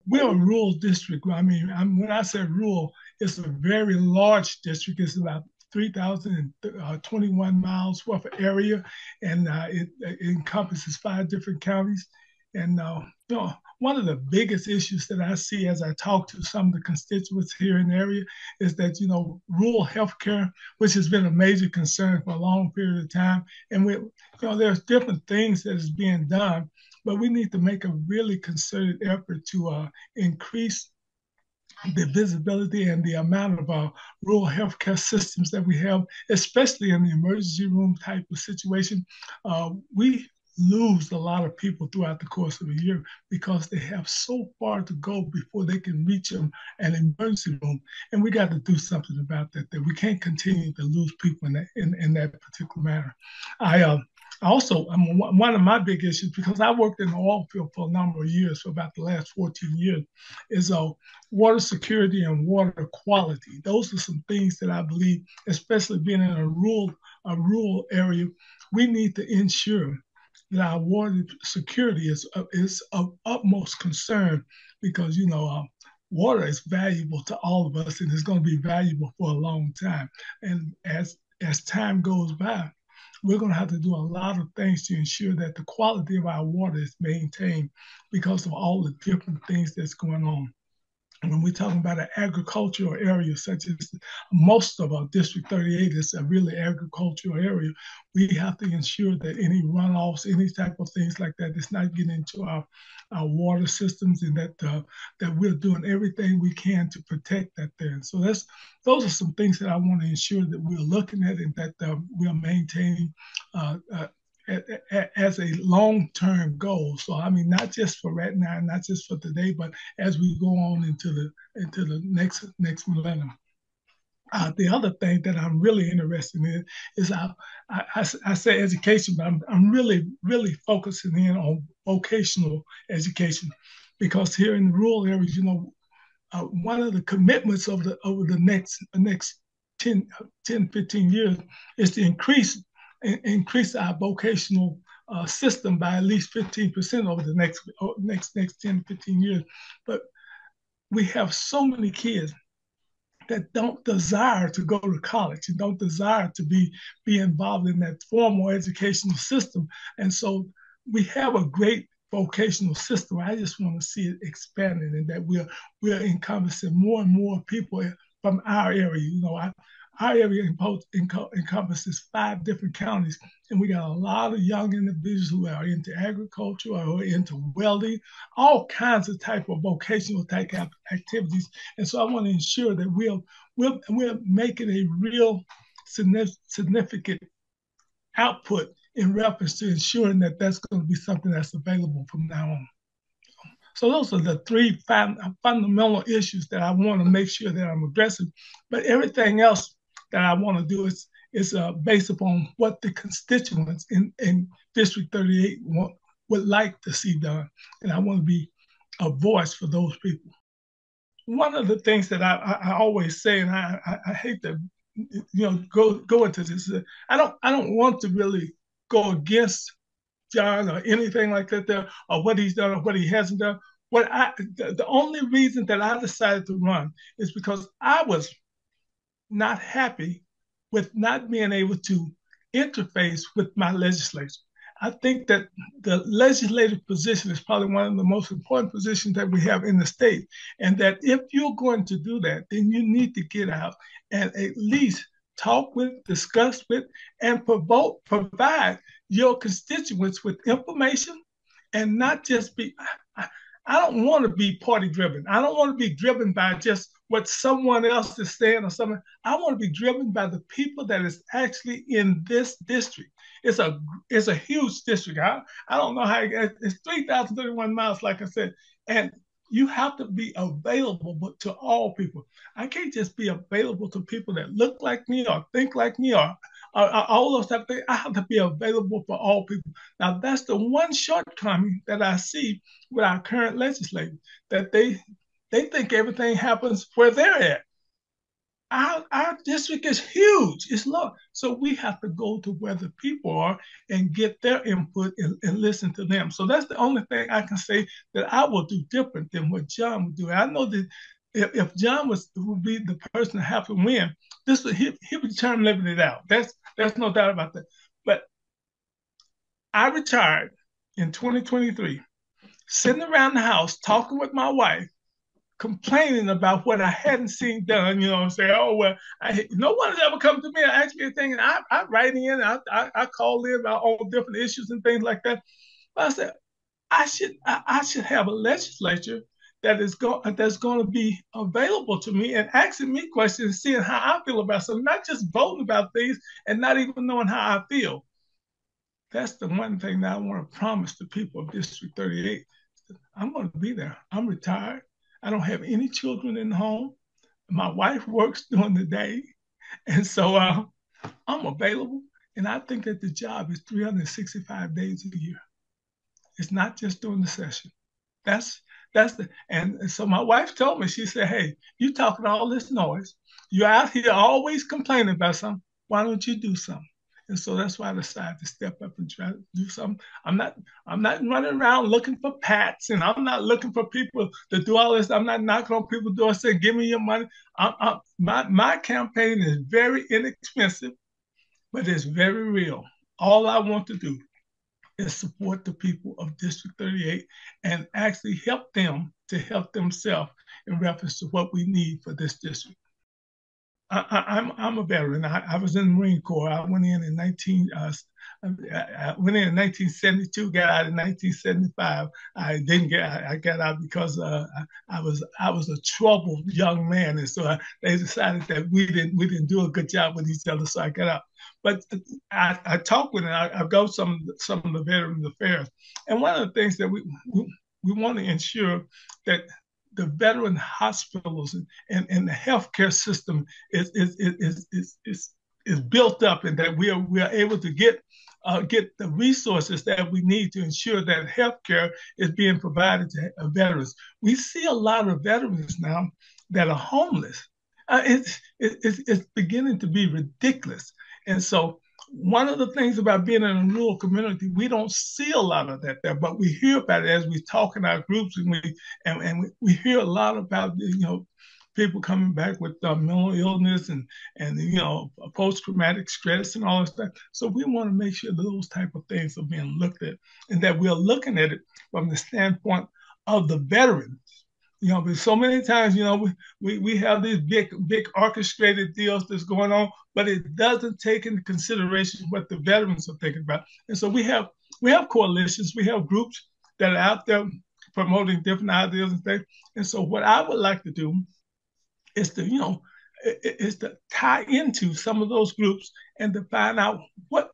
we're a rural district. I mean, when I say rural, it's a very large district. It's about 3,021 miles worth of area, and it encompasses 5 different counties. And one of the biggest issues that I see as I talk to some of the constituents here in the area is that rural healthcare, which has been a major concern for a long period of time, and there's different things that is being done, but we need to make a really concerted effort to increase the visibility and the amount of rural healthcare systems that we have, especially in the emergency room type of situation. We lose a lot of people throughout the course of a year because they have so far to go before they can reach an emergency room. And we got to do something about that, that we can't continue to lose people in that particular matter. I also, one of my big issues, because I worked in the oil field for a number of years, for about the last 14 years, is water security and water quality. Those are some things that I believe, especially being in a rural area, we need to ensure that our water security is of utmost concern, because water is valuable to all of us, and it's going to be valuable for a long time. And as time goes by, we're going to have to do a lot of things to ensure that the quality of our water is maintained because of all the different things that's going on. And when we're talking about an agricultural area, such as most of our District 38 is a really agricultural area, we have to ensure that any runoffs, any type of things like that, is not getting into our water systems, and that we're doing everything we can to protect that there. And so those are some things that I want to ensure that we're looking at, and that we're maintaining as a long-term goal. So I mean, not just for right now, not just for today, but as we go on into the next millennium. The other thing that I'm really interested in is I say education, but I'm really focusing in on vocational education, because here in the rural areas, one of the commitments over the next 10, 15 years is to increase our vocational system by at least 15% over the next 10, 15 years. But we have so many kids that don't desire to go to college and don't desire to be involved in that formal educational system. And so we have a great vocational system. I just want to see it expanding, and that we're encompassing more and more people from our area. Our area encompasses 5 different counties, and we got a lot of young individuals who are into agriculture or into welding, all kinds of type of vocational type activities. And so I want to ensure that we're making a real significant output in reference to ensuring that that's going to be something that's available from now on. So those are the three fundamental issues that I want to make sure that I'm addressing. But everything else that I want to do is based upon what the constituents in District 38 would like to see done. And I want to be a voice for those people. One of the things that I always say, and I hate to go into this, I don't want to really go against John or anything like that there, or what he's done or what he hasn't done. The only reason that I decided to run is because I was not happy with not being able to interface with my legislature. I think that the legislative position is probably one of the most important positions that we have in the state. And that if you're going to do that, then you need to get out and at least talk with, discuss with, and provide your constituents with information, and not just be. I don't want to be party driven. I don't want to be driven by just what someone else is saying or something. I want to be driven by the people that is actually in this district. It's a huge district. I don't know how it's 3,031 miles, like I said, and you have to be available to all people. I can't just be available to people that look like me or think like me, or all those type of things. I have to be available for all people. Now, that's the one shortcoming that I see with our current legislators, that they think everything happens where they're at. our district is huge. It's low. So we have to go to where the people are and get their input and listen to them. So that's the only thing I can say that I will do different than what John would do. I know that if John would be the person to have to win, he would turn living it out. That's no doubt about that. But I retired in 2023, sitting around the house talking with my wife, complaining about what I hadn't seen done, and say, oh, well, no one has ever come to me and asked me anything. And I write in, I call in about all different issues and things like that. But I said, I should have a legislature that's going to be available to me and asking me questions, seeing how I feel about something, not just voting about things and not even knowing how I feel. That's the one thing that I want to promise the people of District 38. I'm going to be there. I'm retired. I don't have any children in the home. My wife works during the day. And so I'm available. And I think that the job is 365 days a year. It's not just during the session. And so my wife told me, she said, hey, you talking all this noise. You're out here always complaining about something. Why don't you do something? And so that's why I decided to step up and try to do something. I'm not running around looking for pats, and I'm not looking for people to do all this. I'm not knocking on people's doors saying, give me your money. My campaign is very inexpensive, but it's very real. All I want to do is support the people of District 38 and actually help them to help themselves in reference to what we need for this district. I'm a veteran. I was in the Marine Corps. I went in 1972, got out in 1975. I didn't get. I got out because I was a troubled young man, and so they decided that we didn't do a good job with each other, so I got out. But I talked with them. I go some of the Veterans Affairs, and one of the things that we want to ensure that the veteran hospitals and the healthcare system is built up, and that we are able to get the resources that we need to ensure that healthcare is being provided to veterans. We see a lot of veterans now that are homeless. It's beginning to be ridiculous, and so one of the things about being in a rural community, we don't see a lot of that there, but we hear about it as we talk in our groups, and we hear a lot about people coming back with mental illness and post traumatic stress and all that stuff. So we want to make sure those type of things are being looked at, and that we're looking at it from the standpoint of the veterans. But so many times, we have these big orchestrated deals that's going on, but it doesn't take into consideration what the veterans are thinking about. And so we have coalitions, we have groups that are out there promoting different ideas and things. And so what I would like to do is to tie into some of those groups and to find out what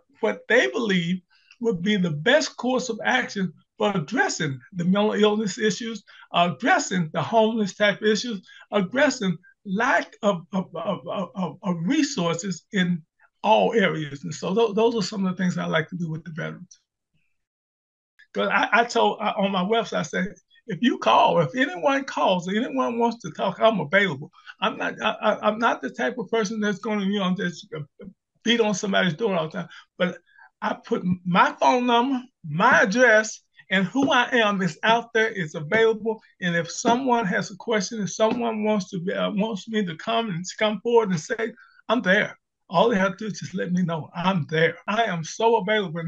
they believe would be the best course of action for addressing the mental illness issues, addressing the homeless type issues, addressing lack of resources in all areas. And so those are some of the things I like to do with the veterans. Because I told on my website, I said, if anyone calls, or anyone wants to talk, I'm available. I'm not the type of person that's going to, just beat on somebody's door all the time. But I put my phone number, my address, and who I am is out there, is available. And if someone has a question, if someone wants me to come forward and say, I'm there. All they have to do is just let me know I'm there. I am so available.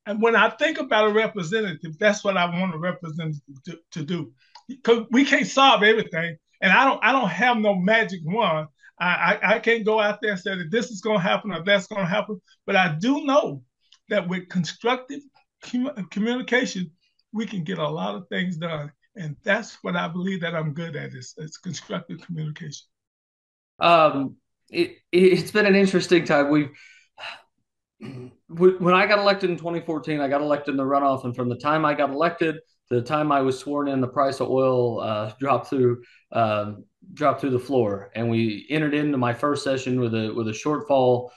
And when I think about a representative, that's what I want a representative to do. Because we can't solve everything, and I don't have no magic wand. I can't go out there and say that this is going to happen or that's going to happen. But I do know that with constructive communication, we can get a lot of things done. And that's what I believe that I'm good at is constructive communication. It's been an interesting time. When I got elected in 2014, I got elected in the runoff, and from the time I got elected to the time I was sworn in, the price of oil dropped through the floor, and we entered into my first session with a shortfall,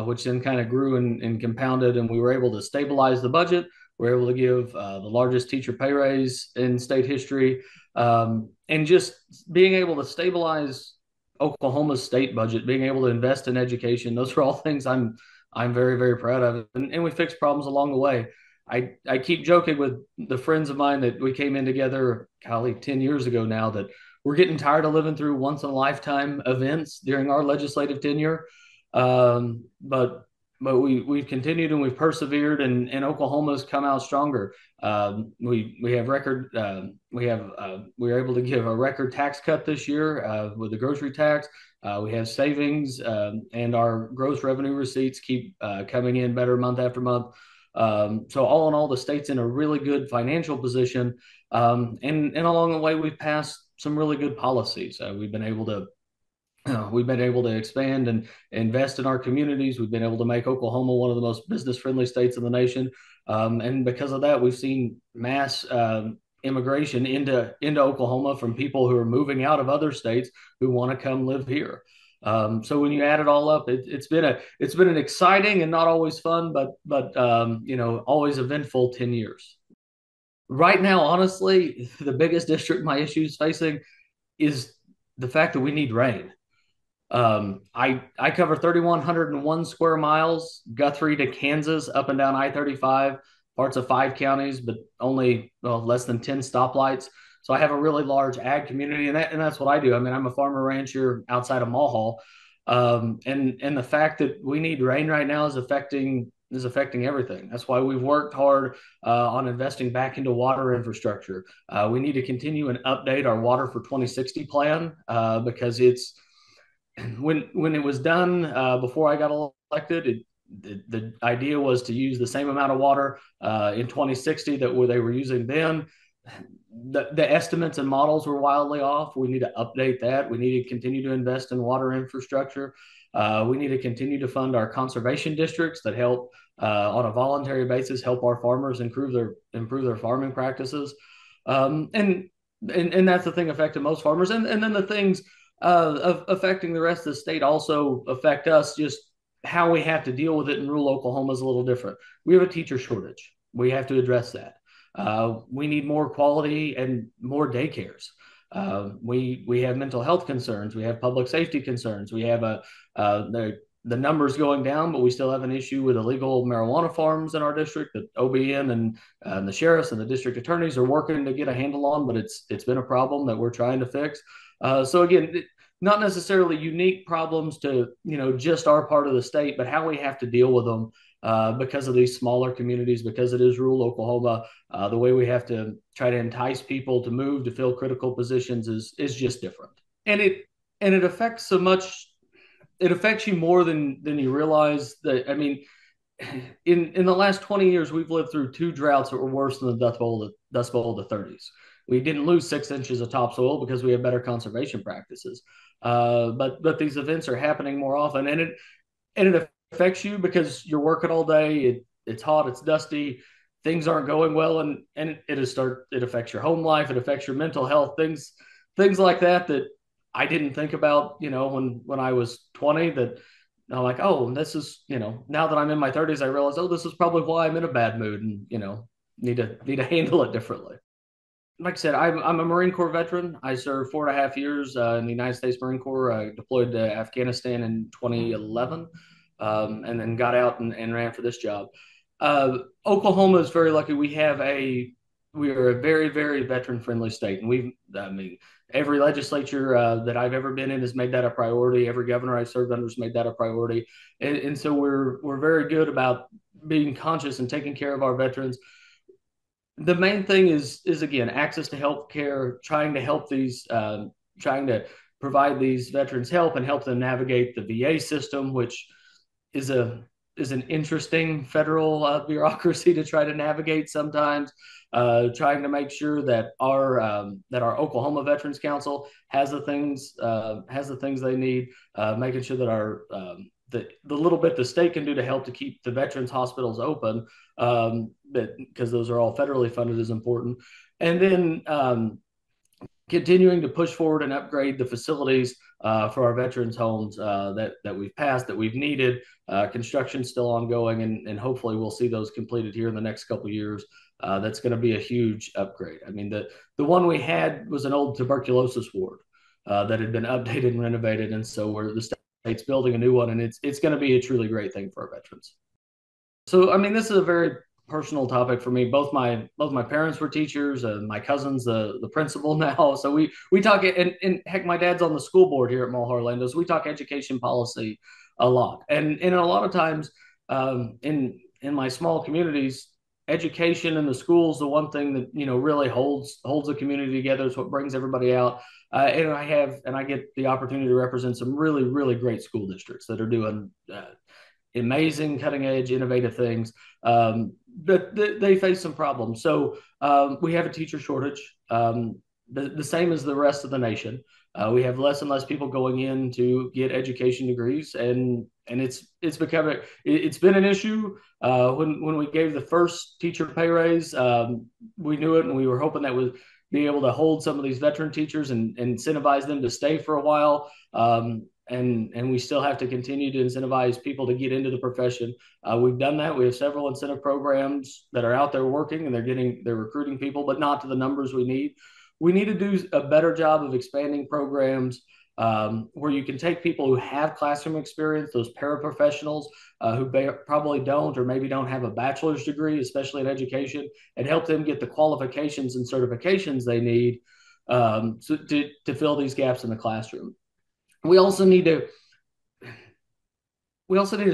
which then kind of grew and compounded, and we were able to stabilize the budget. We were able to give the largest teacher pay raise in state history, and just being able to stabilize Oklahoma's state budget, being able to invest in education. Those are all things I'm very, very proud of. And we fix problems along the way. I keep joking with the friends of mine that we came in together, golly, 10 years ago now, that we're getting tired of living through once in a lifetime events during our legislative tenure. But we've continued and we've persevered, and Oklahoma's come out stronger. We have record we were able to give a record tax cut this year with the grocery tax. We have savings, and our gross revenue receipts keep coming in better month after month. So all in all, the state's in a really good financial position, and along the way, we've passed some really good policies. We've been able to expand and invest in our communities. We've been able to make Oklahoma one of the most business friendly states in the nation. And because of that, we've seen mass immigration into Oklahoma from people who are moving out of other states who want to come live here. So when you add it all up, it's been an exciting and not always fun, but always eventful 10 years. Right now, honestly, the biggest district my issue is facing is the fact that we need rain. I cover 3,101 square miles, Guthrie to Kansas, up and down I-35, parts of 5 counties, but only less than 10 stoplights. So I have a really large ag community, and that's what I do. I mean, I'm a farmer rancher outside of Mulhall, and the fact that we need rain right now is affecting everything. That's why we've worked hard on investing back into water infrastructure. We need to continue and update our Water for 2060 plan because it's when it was done before I got elected, the idea was to use the same amount of water in 2060 that they were using then. The estimates and models were wildly off. We need to update that. We need to continue to invest in water infrastructure. We need to continue to fund our conservation districts that help on a voluntary basis help our farmers improve their farming practices. And that's the thing affecting most farmers. And then the things of affecting the rest of the state also affect us. Just how we have to deal with it in rural Oklahoma is a little different. We have a teacher shortage. We have to address that. We need more quality and more daycares. We have mental health concerns. We have public safety concerns. We have the numbers going down, but we still have an issue with illegal marijuana farms in our district that OBN and the sheriffs and the district attorneys are working to get a handle on. But it's been a problem that we're trying to fix. So again, not necessarily unique problems to just our part of the state, but how we have to deal with them because of these smaller communities, because it is rural Oklahoma. The way we have to try to entice people to move to fill critical positions is just different, and it affects so much. It affects you more than you realize. That I mean, in the last 20 years, we've lived through 2 droughts that were worse than the Dust Bowl of the 30s. We didn't lose 6 inches of topsoil because we have better conservation practices. But these events are happening more often, and it affects you because you're working all day. It's hot, it's dusty, things aren't going well, and it affects your home life. It affects your mental health. Things like that I didn't think about. When I was 20, that I'm like, oh, this is now that I'm in my 30s, I realize, oh, this is probably why I'm in a bad mood, and need to handle it differently. Like I said, I'm a Marine Corps veteran. I served 4.5 years in the United States Marine Corps. I deployed to Afghanistan in 2011, and then got out and ran for this job. Oklahoma is very lucky. We are a very, very veteran friendly state, and every legislature that I've ever been in has made that a priority. Every governor I've served under has made that a priority, and so we're very good about being conscious and taking care of our veterans. The main thing is again access to health care, trying to provide these veterans help and help them navigate the VA system, which is an interesting federal bureaucracy to try to navigate sometimes. Trying to make sure that our Oklahoma Veterans Council has the things they need, making sure that the little bit the state can do to help to keep the veterans hospitals open, because those are all federally funded, is important. And then continuing to push forward and upgrade the facilities for our veterans homes that we've passed, that we've needed. Construction's still ongoing, and hopefully we'll see those completed here in the next couple of years. That's going to be a huge upgrade. I mean, the one we had was an old tuberculosis ward. that had been updated and renovated, and so the state's building a new one, and it's going to be a truly great thing for our veterans. So, I mean, this is a very personal topic for me. Both my parents were teachers, and my cousin's the principal now. So we talk, and heck, my dad's on the school board here at Mulhall Orlando. So we talk education policy a lot, and a lot of times in my small communities, education in the schools, the one thing that really holds the community together. Is what brings everybody out. And I get the opportunity to represent some really really great school districts that are doing amazing, cutting edge, innovative things. But they face some problems. So we have a teacher shortage, the same as the rest of the nation. We have less and less people going in to get education degrees, and it's been an issue. When we gave the first teacher pay raise, we knew it, and we were hoping that would be able to hold some of these veteran teachers and incentivize them to stay for a while. And we still have to continue to incentivize people to get into the profession. We've done that. We have several incentive programs that are out there working, and they're recruiting people, but not to the numbers we need. We need to do a better job of expanding programs where you can take people who have classroom experience, those paraprofessionals who probably don't or maybe don't have a bachelor's degree, especially in education, and help them get the qualifications and certifications they need to fill these gaps in the classroom. We also need to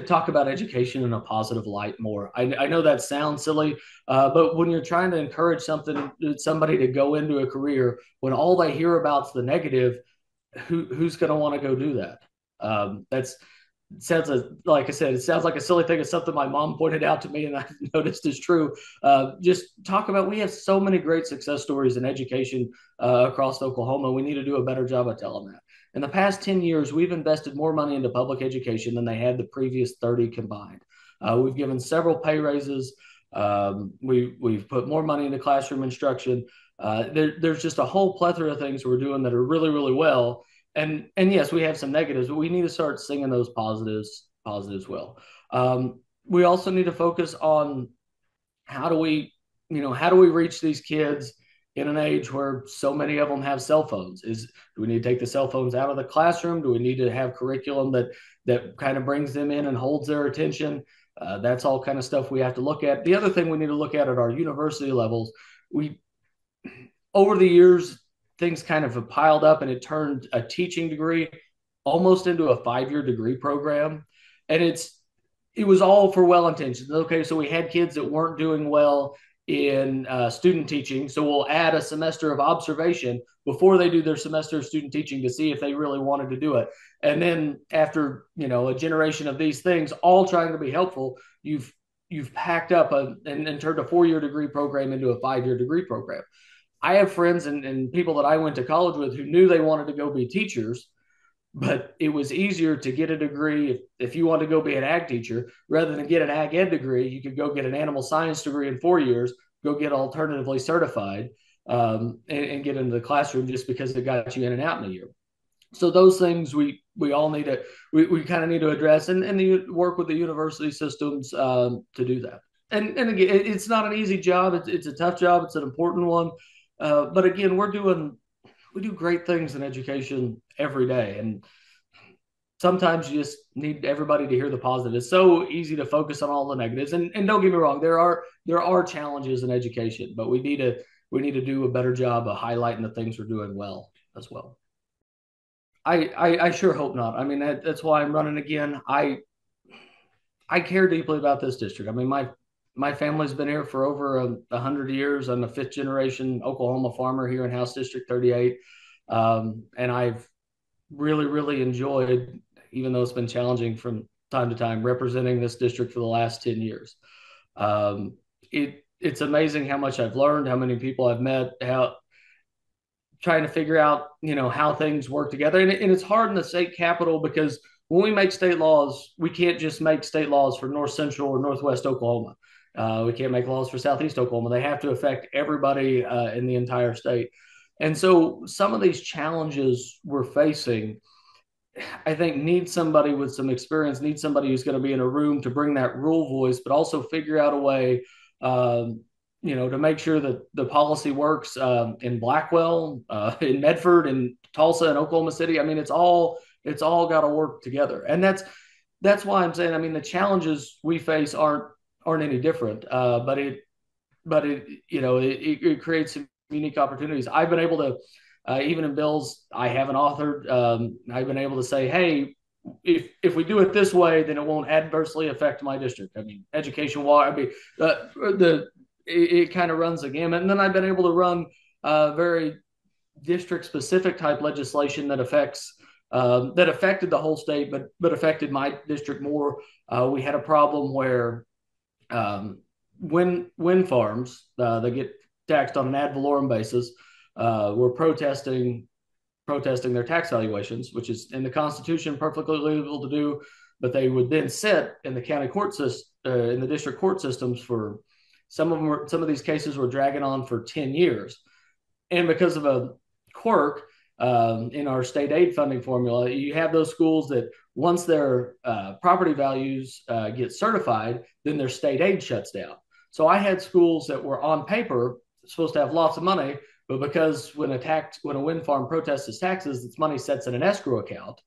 talk about education in a positive light more. I know that sounds silly, but when you're trying to encourage somebody to go into a career, when all they hear about is the negative, who's going to want to go do that? Like I said, it sounds like a silly thing. It's something my mom pointed out to me, and I've noticed is true. Just talk about, we have so many great success stories in education across Oklahoma. We need to do a better job of telling that. In the past 10 years, we've invested more money into public education than they had the previous 30 combined. We've given several pay raises. We've put more money into classroom instruction. There's just a whole plethora of things we're doing that are really, really well. And yes, we have some negatives, but we need to start singing those positives well. We also need to focus on how do we reach these kids in an age where so many of them have cell phones? Do we need to take the cell phones out of the classroom? Do we need to have curriculum that kind of brings them in and holds their attention? That's all kind of stuff we have to look at. The other thing we need to look at our university levels, over the years, things kind of have piled up, and it turned a teaching degree almost into a 5-year degree program. And it was all for well intentions. Okay, so we had kids that weren't doing well in student teaching, so we'll add a semester of observation before they do their semester of student teaching to see if they really wanted to do it. And then after a generation of these things, all trying to be helpful, you've packed up and turned a 4-year degree program into a 5-year degree program. I have friends and people that I went to college with who knew they wanted to go be teachers, but it was easier to get a degree if you want to go be an ag teacher rather than get an ag ed degree. You could go get an animal science degree in 4 years, go get alternatively certified, and get into the classroom just because it got you in and out in a year. So those things we all need to we kind of need to address and work with the university systems to do that. And again, it's not an easy job. It's a tough job. It's an important one. But again, we do great things in education every day. And sometimes you just need everybody to hear the positive. It's so easy to focus on all the negatives. And don't get me wrong, there are challenges in education, but we need to do a better job of highlighting the things we're doing well as well. I sure hope not. I mean, that's why I'm running again. I care deeply about this district. I mean, my family's been here for over 100 years. I'm a 5th generation Oklahoma farmer here in House District 38. And I've really, really enjoyed, even though it's been challenging from time to time, representing this district for the last 10 years. It's amazing how much I've learned, how many people I've met, trying to figure out, how things work together. And it's hard in the state capitol because when we make state laws, we can't just make state laws for North Central or Northwest Oklahoma. We can't make laws for Southeast Oklahoma. They have to affect everybody in the entire state. And so some of these challenges we're facing, I think, need somebody with some experience, need somebody who's going to be in a room to bring that rural voice, but also figure out a way to make sure that the policy works in Blackwell, in Medford, in Tulsa, and Oklahoma City. I mean, it's all got to work together, and that's why I'm saying. I mean, the challenges we face aren't any different, but it it creates some unique opportunities. I've been able to even in bills I haven't authored, I've been able to say, hey, if we do it this way, then it won't adversely affect my district. I mean, education, water. I mean, the it kind of runs the gamut, and then I've been able to run very district specific type legislation that affected the whole state, but affected my district more. We had a problem where wind farms that get taxed on an ad valorem basis were protesting their tax valuations, which is in the Constitution perfectly legal to do, but they would then sit in the county court system, in the district court systems for some of these cases were dragging on for 10 years. And because of a quirk in our state aid funding formula, you have those schools that once their property values get certified, then their state aid shuts down. So I had schools that were on paper supposed to have lots of money, but because when a wind farm protests its taxes, its money sits in an escrow account.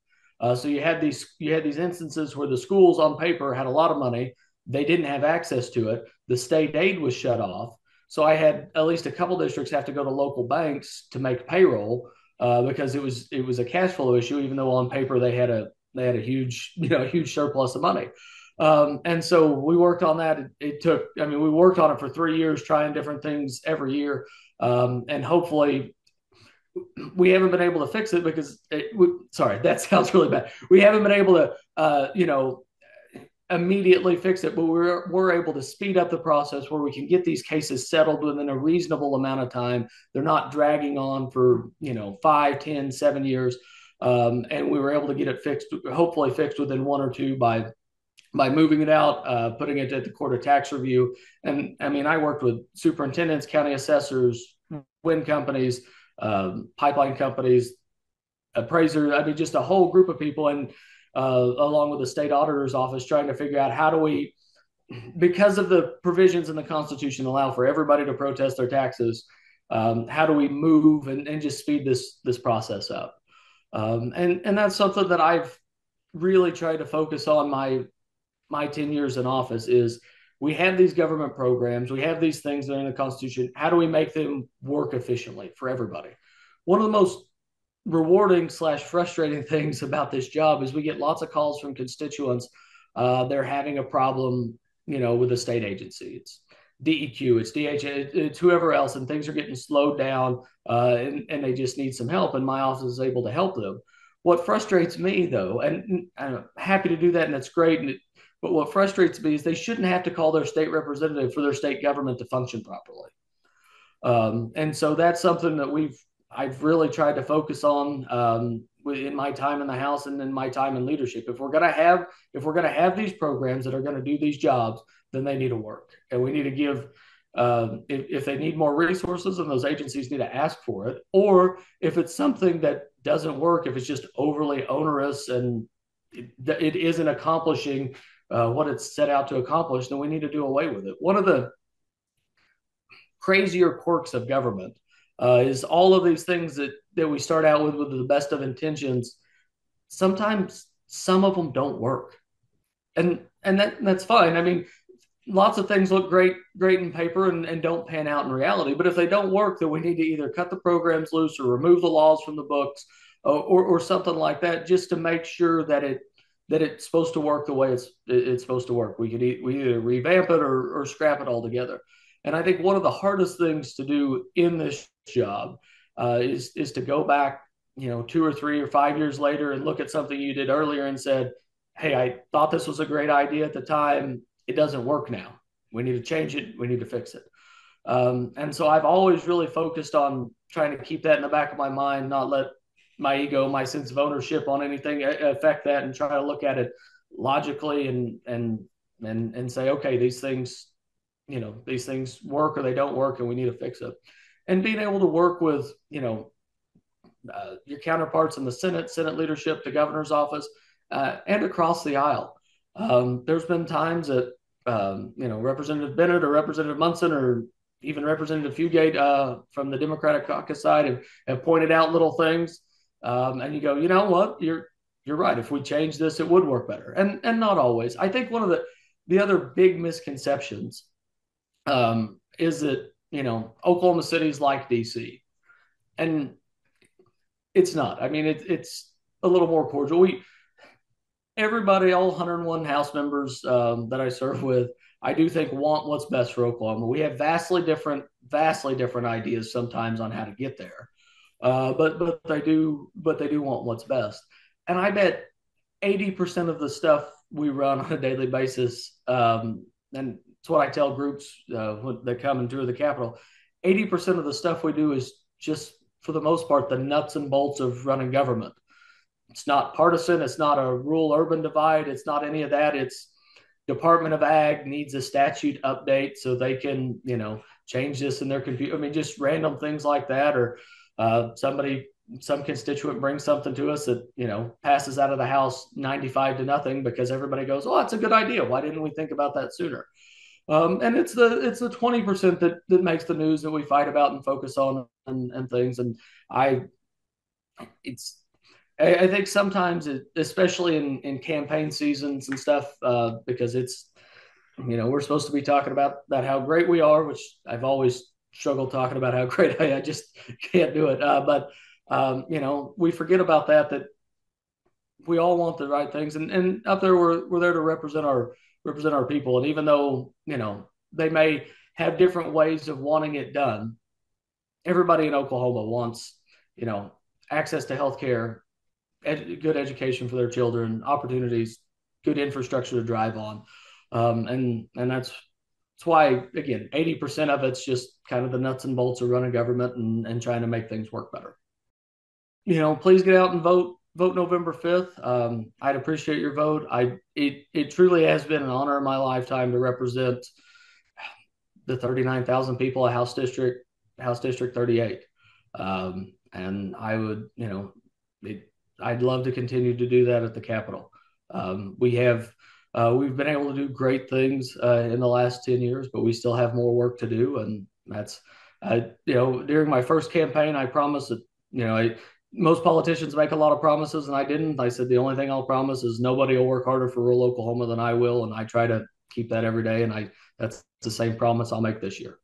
So you had these instances where the schools on paper had a lot of money, they didn't have access to it. The state aid was shut off. So I had at least a couple districts have to go to local banks to make payroll because it was a cash flow issue, even though on paper they had a huge surplus of money. And so we worked on that. We worked on it for 3 years, trying different things every year. And hopefully we haven't been able to fix it because sorry, that sounds really bad. We haven't been able to, immediately fix it, but we're able to speed up the process where we can get these cases settled within a reasonable amount of time. They're not dragging on for 5, 10, 7 years, and we were able to get it fixed, hopefully fixed within 1 or 2 by moving it out, putting it at the court of tax review. And I mean, I worked with superintendents, county assessors, wind companies, pipeline companies, appraisers. I mean, just a whole group of people, and along with the state auditor's office, trying to figure out how do we, because of the provisions in the Constitution allow for everybody to protest their taxes, how do we move and just speed this process up? And that's something that I've really tried to focus on my 10 years in office is we have these government programs, we have these things that are in the Constitution. How do we make them work efficiently for everybody? One of the most rewarding / frustrating things about this job is we get lots of calls from constituents. They're having a problem, with the state agency. It's DEQ, it's DHA, it's whoever else, and things are getting slowed down, and they just need some help. And my office is able to help them. What frustrates me, though, and I'm happy to do that, and that's great. But what frustrates me is they shouldn't have to call their state representative for their state government to function properly. And so that's something that I've really tried to focus on in my time in the House and in my time in leadership. If we're gonna have these programs that are going to do these jobs, then they need to work, and we need to give. If they need more resources, and those agencies need to ask for it, or if it's something that doesn't work, if it's just overly onerous and it isn't accomplishing what it's set out to accomplish, then we need to do away with it. One of the crazier quirks of government is all of these things that we start out with the best of intentions. Sometimes some of them don't work, and that's fine. I mean, lots of things look great in paper and don't pan out in reality. But if they don't work, then we need to either cut the programs loose or remove the laws from the books, or something like that, just to make sure that it's supposed to work the way it's supposed to work. We either revamp it or scrap it altogether. And I think one of the hardest things to do in this job is to go back, 2 or 3 or 5 years later and look at something you did earlier and said, "Hey, I thought this was a great idea at the time. It doesn't work now. We need to change it. We need to fix it." And so I've always really focused on trying to keep that in the back of my mind, not let my ego, my sense of ownership on anything affect that, and try to look at it logically and say, okay, these things work or they don't work, and we need to fix it. And being able to work with, your counterparts in the Senate leadership, the governor's office, and across the aisle. There's been times that, Representative Bennett or Representative Munson or, even Representative Fugate from the Democratic caucus side have pointed out little things, and you go, you know what, you're right. If we change this, it would work better, and not always. I think one of the other big misconceptions is that Oklahoma City's like DC, and it's not. I mean, it's a little more cordial. Everybody, all 101 House members that I serve with, I do think want what's best for Oklahoma. We have vastly different ideas sometimes on how to get there, but they do want what's best. And I bet 80% of the stuff we run on a daily basis, and it's what I tell groups when they come and tour the Capitol. 80% of the stuff we do is just, for the most part, the nuts and bolts of running government. It's not partisan. It's not a rural urban divide. It's not any of that. It's Department of Ag needs a statute update so they can, change this in their computer. I mean, just random things like that, or some constituent brings something to us that, passes out of the House 95 to nothing because everybody goes, oh, that's a good idea. Why didn't we think about that sooner? And it's the 20% that makes the news that we fight about and focus on and things. And I think sometimes, especially in campaign seasons and stuff, because we're supposed to be talking about how great we are, which I've always struggled talking about how great I just can't do it. But we forget about that we all want the right things, and up there we're there to represent our people. And even though they may have different ways of wanting it done, everybody in Oklahoma wants access to health care, good education for their children, opportunities, good infrastructure to drive on. And that's why, again, 80% of it's just kind of the nuts and bolts of running government and trying to make things work better. Please get out and vote November 5th. I'd appreciate your vote. It truly has been an honor in my lifetime to represent the 39,000 people of House District 38. And I would, I'd love to continue to do that at the Capitol. We've been able to do great things in the last 10 years, but we still have more work to do. And that's, during my first campaign, I promised that, most politicians make a lot of promises, and I didn't. I said, the only thing I'll promise is nobody will work harder for rural Oklahoma than I will. And I try to keep that every day. And that's the same promise I'll make this year.